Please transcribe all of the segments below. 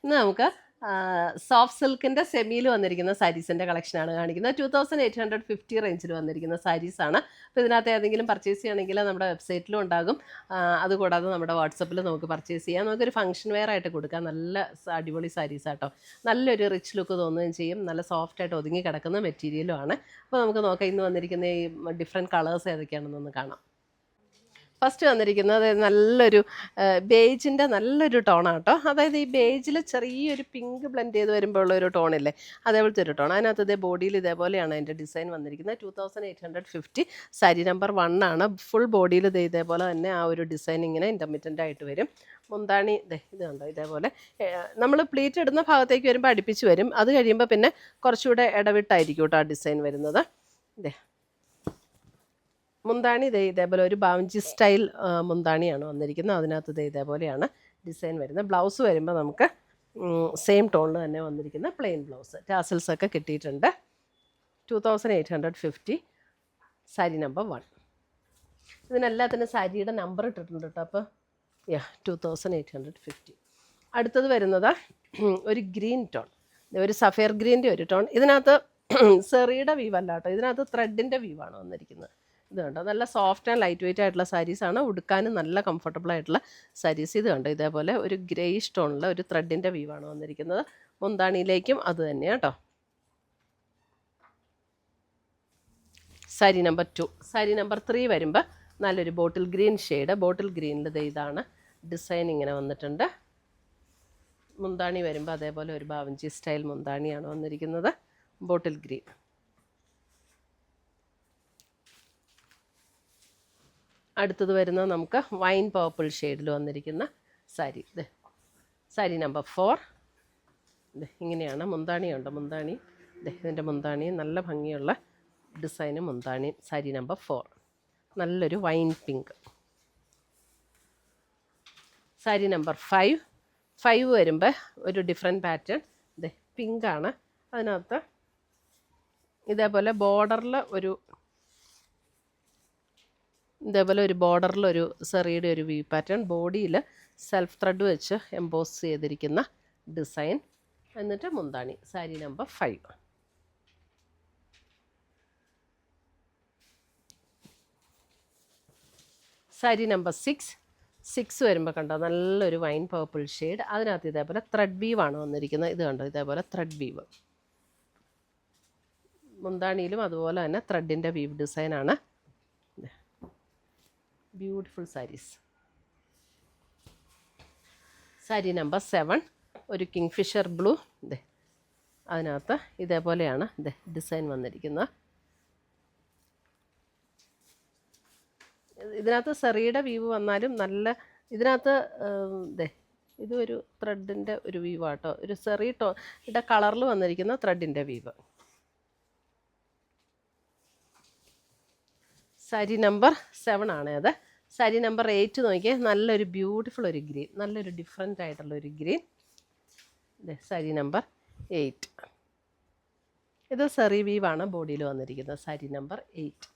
ഇന്ന് നമുക്ക് സോഫ്റ്റ് സിൽക്കിൻ്റെ സെമിയിൽ വന്നിരിക്കുന്ന സാരീസിൻ്റെ കളക്ഷനാണ് കാണിക്കുന്നത്. 2850 റേഞ്ചിൽ വന്നിരിക്കുന്ന സാരീസാണ്. അപ്പോൾ ഇതിനകത്ത് ഏതെങ്കിലും പർച്ചേസ് ചെയ്യണമെങ്കിൽ നമ്മുടെ വെബ്സൈറ്റിലും ഉണ്ടാകും. അതുകൂടാതെ നമ്മുടെ വാട്സപ്പിൽ നമുക്ക് പർച്ചേസ് ചെയ്യാം. നമുക്കൊരു ഫംഗ്ഷൻ വെയർ ആയിട്ട് കൊടുക്കാം. നല്ല അടിപൊളി സാരീസാട്ടോ. നല്ലൊരു റിച്ച് ലുക്ക് തോന്നുകയും ചെയ്യും. നല്ല സോഫ്റ്റായിട്ട് ഒതുങ്ങി കിടക്കുന്ന മെറ്റീരിയലും ആണ്. അപ്പോൾ നമുക്ക് നോക്കാം ഇന്ന് വന്നിരിക്കുന്ന ഈ ഡിഫറെൻറ്റ് കളേഴ്സ് ഏതൊക്കെയാണെന്നൊന്ന് കാണാം. ഫസ്റ്റ് വന്നിരിക്കുന്നത് നല്ലൊരു ബേജിൻ്റെ നല്ലൊരു ടോണാണ് കേട്ടോ. അതായത് ഈ ബേജിൽ ചെറിയൊരു പിങ്ക് ബ്ലെൻഡ് ചെയ്ത് വരുമ്പോൾ ഉള്ളൊരു ടോണില്ലേ, അതേപോലത്തെ ഒരു ടോൺ. അതിനകത്ത് ഇതേ ബോഡിയിൽ ഇതേപോലെയാണ് അതിൻ്റെ ഡിസൈൻ വന്നിരിക്കുന്നത്. 2850 സാരി നമ്പർ 1 ആണ്. ഫുൾ ബോഡിയിൽ ഇതേപോലെ തന്നെ ആ ഒരു ഡിസൈൻ ഇങ്ങനെ ഇൻ്റർമിറ്റൻ്റ് ആയിട്ട് വരും. മുന്താണി ഇത് കണ്ടോ, ഇതേപോലെ നമ്മൾ പ്ലീറ്റ് ഇടുന്ന ഭാഗത്തേക്ക് വരുമ്പോൾ അടുപ്പിച്ച് വരും. അത് കഴിയുമ്പോൾ പിന്നെ കുറച്ചുകൂടെ ഇടവിട്ടായിരിക്കും കേട്ടോ ആ ഡിസൈൻ വരുന്നത്. ഇതേ മുന്താണി ഇതേപോലെ ഒരു ബാവഞ്ചി സ്റ്റൈൽ മുന്താണിയാണ് വന്നിരിക്കുന്നത്. അതിനകത്ത് ഇതേപോലെയാണ് ഡിസൈൻ വരുന്നത്. ബ്ലൗസ് വരുമ്പോൾ നമുക്ക് സെയിം ടോണിൽ തന്നെ വന്നിരിക്കുന്ന പ്ലെയിൻ ബ്ലൗസ്. ടാസൽസ് ഒക്കെ കിട്ടിയിട്ടുണ്ട്. 2850 സാരി നമ്പർ 1. ഇതിനെല്ലാത്തിനും സാരിയുടെ നമ്പർ ഇട്ടിട്ടുണ്ട് കേട്ടോ. അപ്പോൾ 2850. അടുത്തത് വരുന്നത് ഒരു ഗ്രീൻ ടോൺ, ഒരു സഫയർ ഗ്രീൻ്റെ ഒരു ടോൺ. ഇതിനകത്ത് സെറിയുടെ വീവ് അല്ല കേട്ടോ, ഇതിനകത്ത് ത്രെഡിൻ്റെ വീവാണ് വന്നിരിക്കുന്നത്. ഇത് കണ്ടോ, നല്ല സോഫ്റ്റ് ആൻഡ് ലൈറ്റ് വെയിറ്റ് ആയിട്ടുള്ള സാരീസാണ്. ഉടുക്കാനും നല്ല കംഫർട്ടബിൾ ആയിട്ടുള്ള സാരീസ്. ഇത് കണ്ടോ, ഇതേപോലെ ഒരു ഗ്രേയിഷ് ടോണിൽ ഒരു ത്രെഡിൻ്റെ വീവാണ് വന്നിരിക്കുന്നത്. മുന്താണിയിലേക്കും അത് തന്നെയാണ് കേട്ടോ. സാരി നമ്പർ 2. സാരി നമ്പർ 3 വരുമ്പോൾ നല്ലൊരു ബോട്ടിൽ ഗ്രീൻ ഷെയ്ഡ്. ബോട്ടിൽ ഗ്രീനിൽ ഇതാണ് ഡിസൈൻ ഇങ്ങനെ വന്നിട്ടുണ്ട്. മുന്താണി വരുമ്പോൾ അതേപോലെ ഒരു ബാവഞ്ചി സ്റ്റൈൽ മുന്താണിയാണ് വന്നിരിക്കുന്നത്. Bottle green. അടുത്തത് വരുന്നത് നമുക്ക് വൈൻ പർപ്പിൾ ഷെയ്ഡിൽ വന്നിരിക്കുന്ന സാരി. ഇത് സാരി നമ്പർ 4. ഇത് ഇങ്ങനെയാണ് മുന്താണിയുണ്ട്. മുന്താണി ഇതിൻ്റെ മുന്താണി നല്ല ഭംഗിയുള്ള ഡിസൈന് മുന്താണി. സാരി നമ്പർ 4 നല്ലൊരു വൈൻ പിങ്ക്. സാരി നമ്പർ 5 വരുമ്പോൾ ഒരു ഡിഫറെൻറ്റ് പാറ്റേൺ. ഇത് പിങ്കാണ്. അതിനകത്ത് ഇതേപോലെ ബോർഡറിൽ ഒരു ബോർഡറിലൊരു സെറിയുടെ ഒരു വി പാറ്റേൺ. ബോഡിയിൽ സെൽഫ് ത്രെഡ് വെച്ച് എംബോസ് ചെയ്തിരിക്കുന്ന ഡിസൈൻ. എന്നിട്ട് മുന്താണി. സാരി നമ്പർ 5. സാരി നമ്പർ 6 വരുമ്പോൾ കണ്ടോ നല്ലൊരു വൈൻ പർപ്പിൾ ഷെയ്ഡ്. അതിനകത്ത് ഇതേപോലെ ത്രെഡ് വീവാണ് വന്നിരിക്കുന്നത്. ഇത് കണ്ടോ, ഇതേപോലെ ത്രെഡ് വീവ്. മുന്താണിയിലും അതുപോലെ തന്നെ ത്രെഡിൻ്റെ വീവ് ഡിസൈനാണ്. ബ്യൂട്ടിഫുൾ സാരീസ്. സാരി നമ്പർ 7 ഒരു കിങ്ഫിഷർ ബ്ലൂ. അതിനകത്ത് ഇതേപോലെയാണ് ഡിസൈൻ വന്നിരിക്കുന്നത്. ഇതിനകത്ത് സെറിയുടെ വീവ് വന്നാലും നല്ല ഇതിനകത്ത് ഇതൊരു ത്രെഡിൻ്റെ ഒരു വീവാട്ടോ. ഒരു സെറി ടോയുടെ കളറിൽ വന്നിരിക്കുന്ന ത്രെഡിൻ്റെ വീവ്. സാരി നമ്പർ 7 ആണ് അത്. സാരി നമ്പർ 8 നോക്കിയാൽ നല്ലൊരു ബ്യൂട്ടിഫുൾ ഒരു ഗ്രീൻ, നല്ലൊരു ഡിഫറെൻ്റ് ആയിട്ടുള്ള ഒരു ഗ്രീൻ. സാരി നമ്പർ 8 ഇത് സെറി വീവാണ് ബോഡിയിൽ വന്നിരിക്കുന്നത്. സാരി നമ്പർ 8.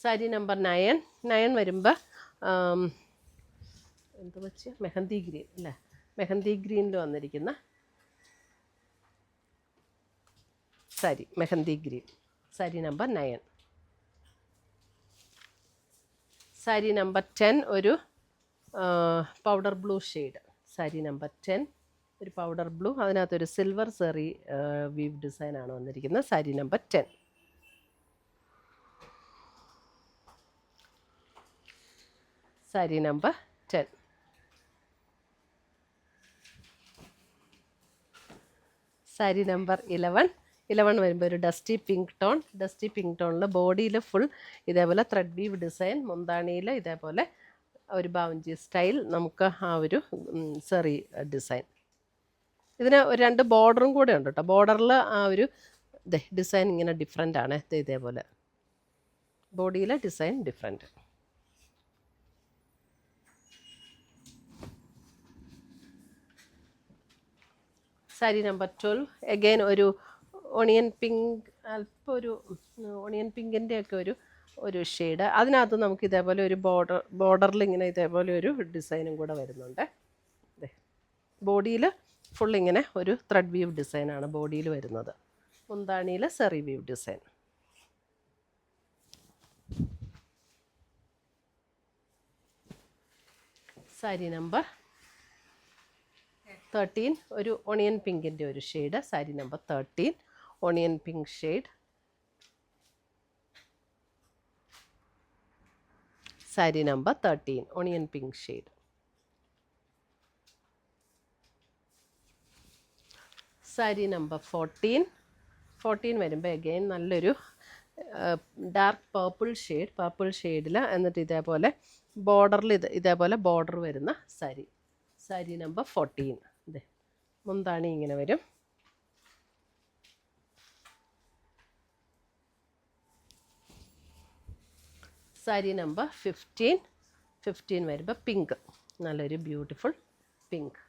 സാരി നമ്പർ 9 വരുമ്പോൾ എന്ത് വെച്ച് മെഹന്തി ഗ്രീൻ അല്ലേ, മെഹന്തി ഗ്രീനിൽ വന്നിരിക്കുന്ന sari. Mehndi green sari number 9. Sari number 10 ഒരു powder blue shade. Sari number 10 ഒരു പൗഡർ ബ്ലൂ. അതിനകത്തൊരു സിൽവർ സെറി വീവ് ഡിസൈനാണ് വന്നിരിക്കുന്നത്. Sari number 10. Sari number 10. Sari number 11 വരുമ്പോൾ ഒരു dusty pink tone. Dusty pink ടോണിൽ ബോഡിയിൽ ഫുൾ ഇതേപോലെ ത്രെഡ് വീവ് ഡിസൈൻ. മുന്താണിയിൽ ഇതേപോലെ ഒരു ബാവഞ്ചി സ്റ്റൈൽ നമുക്ക് ആ ഒരു സെറി ഡിസൈൻ. ഇതിന് ഒരു 2 ബോർഡറും കൂടെ ഉണ്ട് കേട്ടോ. ബോർഡറിൽ ആ ഒരു ഡിസൈൻ ഇങ്ങനെ ഡിഫറെൻ്റ് ആണ്. ഇതേപോലെ ബോഡിയിലെ design different. Sari number 12 again ഒരു ഓണിയൻ പിങ്ക്, അല്പം ഒരു ഓണിയൻ പിങ്കിൻ്റെ ഒക്കെ ഒരു ഷെയ്ഡ്. അതിനകത്ത് നമുക്ക് ഇതേപോലെ ഒരു ബോർഡറിൽ ഇങ്ങനെ ഇതേപോലെ ഒരു ഡിസൈനും കൂടെ വരുന്നുണ്ട്. ബോഡിയിൽ ഫുൾ ഇങ്ങനെ ഒരു ത്രെഡ് വീവ് ഡിസൈനാണ് ബോഡിയിൽ വരുന്നത്. മുന്താണിയിൽ സെറി വീവ് ഡിസൈൻ. സാരി നമ്പർ 13 ഒരു ഓണിയൻ പിങ്കിൻ്റെ ഒരു shade. Sari number 13 onion pink shade. Sari number 13 onion pink shade. Sari number 14 വരുമ്പോൾ അഗെയിൻ നല്ലൊരു ഡാർക്ക് പേർപ്പിൾ ഷെയ്ഡിൽ എന്നിട്ട് ഇതേപോലെ ബോർഡറിൽ ഇതേപോലെ ബോർഡർ വരുന്ന സാരി. സാരി നമ്പർ 14. ഇതേ മുന്താണി ഇങ്ങനെ വരും. സാരി നമ്പർ 15 വരുമ്പോൾ പിങ്ക്, നല്ലൊരു ബ്യൂട്ടിഫുൾ പിങ്ക്.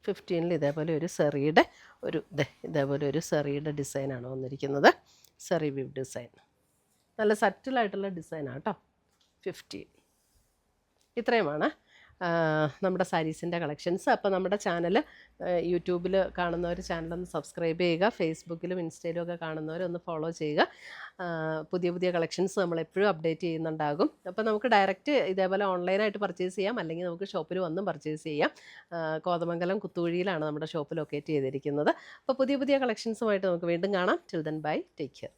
15ൽ ഇതേപോലെ ഒരു സെറിയുടെ ഇതേപോലെ ഒരു സെറിയുടെ ഡിസൈനാണ് വന്നിരിക്കുന്നത്. സെറി വിവ് ഡിസൈൻ, നല്ല സറ്റിലായിട്ടുള്ള ഡിസൈനാണ് കേട്ടോ. 15 ഇത്രയുമാണ് നമ്മുടെ സാരീസിൻ്റെ കളക്ഷൻസ്. അപ്പോൾ നമ്മുടെ ചാനൽ യൂട്യൂബിൽ കാണുന്നവർ ചാനലൊന്ന് സബ്സ്ക്രൈബ് ചെയ്യുക. ഫേസ്ബുക്കിലും ഇൻസ്റ്റയിലും ഒക്കെ കാണുന്നവരൊന്ന് ഫോളോ ചെയ്യുക. പുതിയ പുതിയ കളക്ഷൻസ് നമ്മളെപ്പോഴും അപ്ഡേറ്റ് ചെയ്യുന്നുണ്ടാകും. അപ്പോൾ നമുക്ക് ഡയറക്റ്റ് ഇതേപോലെ ഓൺലൈനായിട്ട് പർച്ചേസ് ചെയ്യാം, അല്ലെങ്കിൽ നമുക്ക് ഷോപ്പിൽ വന്നും പർച്ചേസ് ചെയ്യാം. കോതമംഗലം കുത്തുകുഴിയിലാണ് നമ്മുടെ ഷോപ്പ് ലൊക്കേറ്റ് ചെയ്തിരിക്കുന്നത്. അപ്പോൾ പുതിയ പുതിയ കളക്ഷൻസുമായിട്ട് നമുക്ക് വീണ്ടും കാണാം. Till then bye, take care.